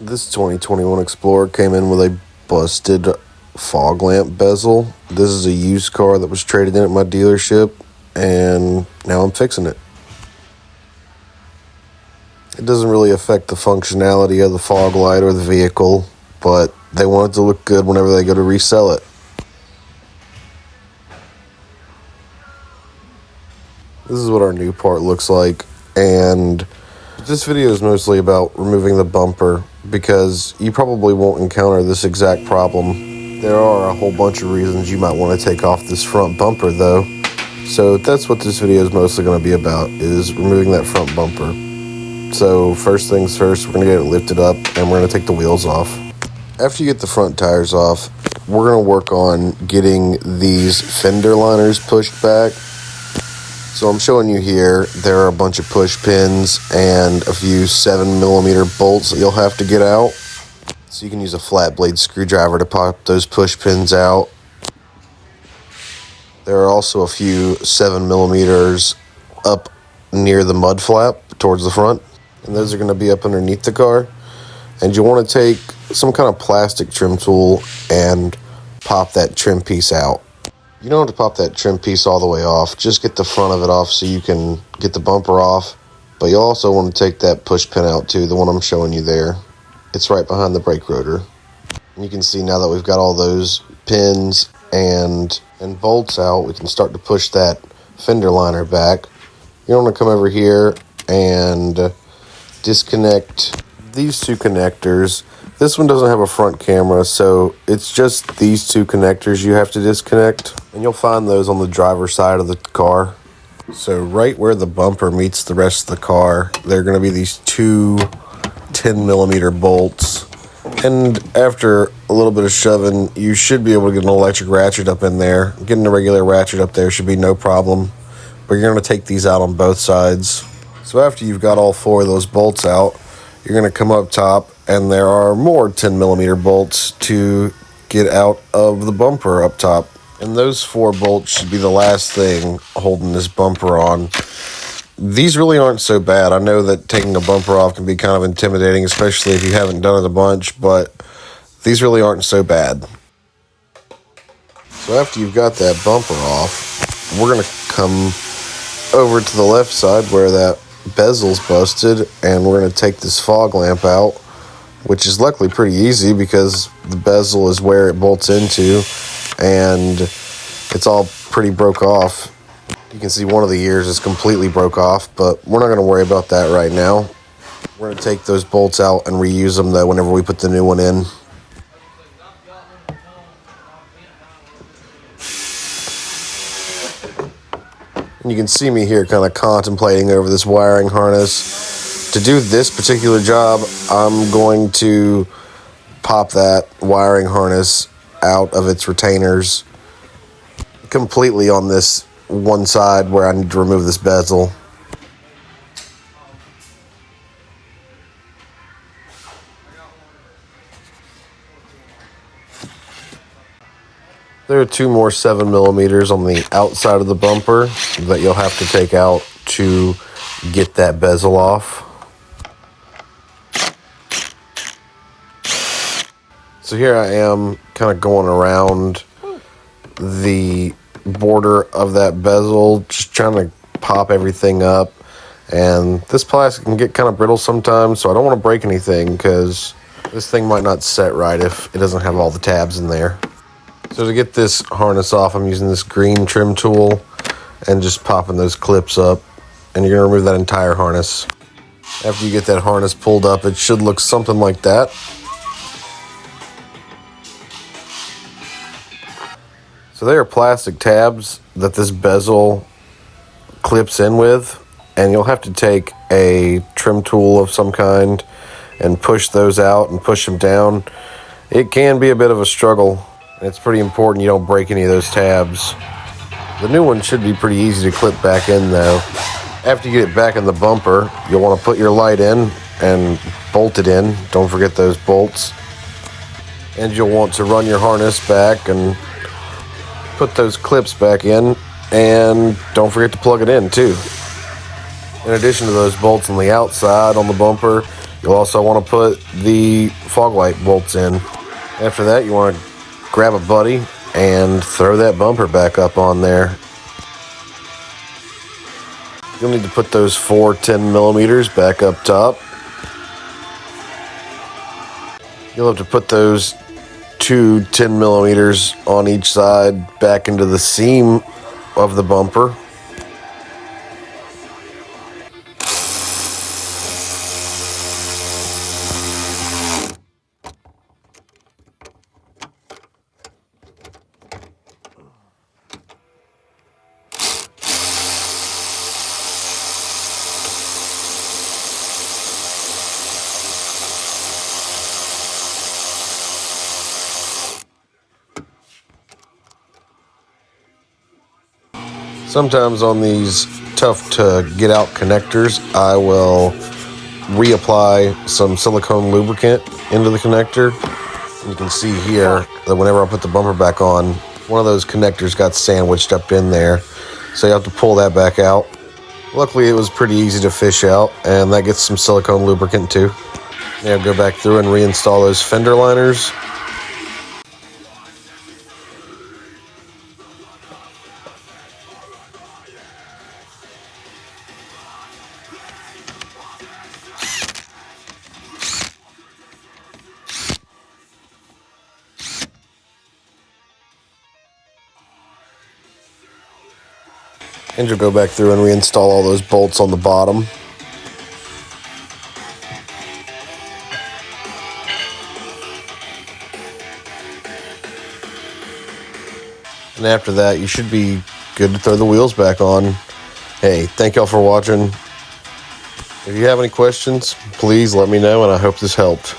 This 2021 Explorer came in with a busted fog lamp bezel. This is a used car that was traded in at my dealership, and now I'm fixing it. It doesn't really affect the functionality of the fog light or the vehicle, but they want it to look good whenever they go to resell it. This is what our new part looks like, and this video is mostly about removing the bumper because you probably won't encounter this exact problem. There are a whole bunch of reasons you might want to take off this front bumper though. So that's what this video is mostly going to be about, is removing that front bumper. So first things first, we're going to get it lifted up and we're going to take the wheels off. After you get the front tires off, we're going to work on getting these fender liners pushed back. So I'm showing you here, there are a bunch of push pins and a few 7mm bolts that you'll have to get out. So you can use a flat blade screwdriver to pop those push pins out. There are also a few 7mm up near the mud flap towards the front. And those are going to be up underneath the car. And you want to take some kind of plastic trim tool and pop that trim piece out. You don't have to pop that trim piece all the way off. Just get the front of it off so you can get the bumper off. But you also want to take that push pin out too, the one I'm showing you there. It's right behind the brake rotor. And you can see now that we've got all those pins and bolts out, we can start to push that fender liner back. You want to come over here and disconnect these two connectors. This one doesn't have a front camera, so it's just these two connectors you have to disconnect. And you'll find those on the driver's side of the car. So right where the bumper meets the rest of the car, there are going to be these two 10mm bolts. And after a little bit of shoving, you should be able to get an electric ratchet up in there. Getting a regular ratchet up there should be no problem. But you're going to take these out on both sides. So after you've got all four of those bolts out, you're going to come up top, and there are more 10mm bolts to get out of the bumper up top. And those four bolts should be the last thing holding this bumper on. These really aren't so bad. I know that taking a bumper off can be kind of intimidating, especially if you haven't done it a bunch, but these really aren't so bad. So after you've got that bumper off, we're going to come over to the left side where that bezel's busted, and we're going to take this fog lamp out, which is luckily pretty easy because the bezel is where it bolts into, and it's all pretty broke off. You can see one of the ears is completely broke off, but we're not going to worry about that right now. We're going to take those bolts out and reuse them though whenever we put the new one in. And you can see me here kind of contemplating over this wiring harness. To do this particular job, I'm going to pop that wiring harness out of its retainers completely on this one side where I need to remove this bezel. There are two more 7mm on the outside of the bumper that you'll have to take out to get that bezel off. So here I am kind of going around the border of that bezel, just trying to pop everything up. And this plastic can get kind of brittle sometimes, so I don't want to break anything because this thing might not set right if it doesn't have all the tabs in there. So to get this harness off, I'm using this green trim tool and just popping those clips up. And you're going to remove that entire harness. After you get that harness pulled up, it should look something like that. So there are plastic tabs that this bezel clips in with, and you'll have to take a trim tool of some kind and push those out and push them down. It can be a bit of a struggle. It's pretty important you don't break any of those tabs. The new one should be pretty easy to clip back in though. After you get it back in the bumper, you'll want to put your light in and bolt it in. Don't forget those bolts. And you'll want to run your harness back and put those clips back in, and don't forget to plug it in too. In addition to those bolts on the outside on the bumper, You'll also want to put the fog light bolts in. After that, you want to grab a buddy and throw that bumper back up on there. You'll need to put those 4 10mm back up top. You'll have to put those 2 10mm on each side back into the seam of the bumper. Sometimes on these tough to get out connectors, I will reapply some silicone lubricant into the connector. You can see here that whenever I put the bumper back on, one of those connectors got sandwiched up in there. So you have to pull that back out. Luckily, it was pretty easy to fish out, and that gets some silicone lubricant too. Now go back through and reinstall those fender liners. And you'll go back through and reinstall all those bolts on the bottom. And after that, you should be good to throw the wheels back on. Hey, thank y'all for watching. If you have any questions, please let me know, and I hope this helped.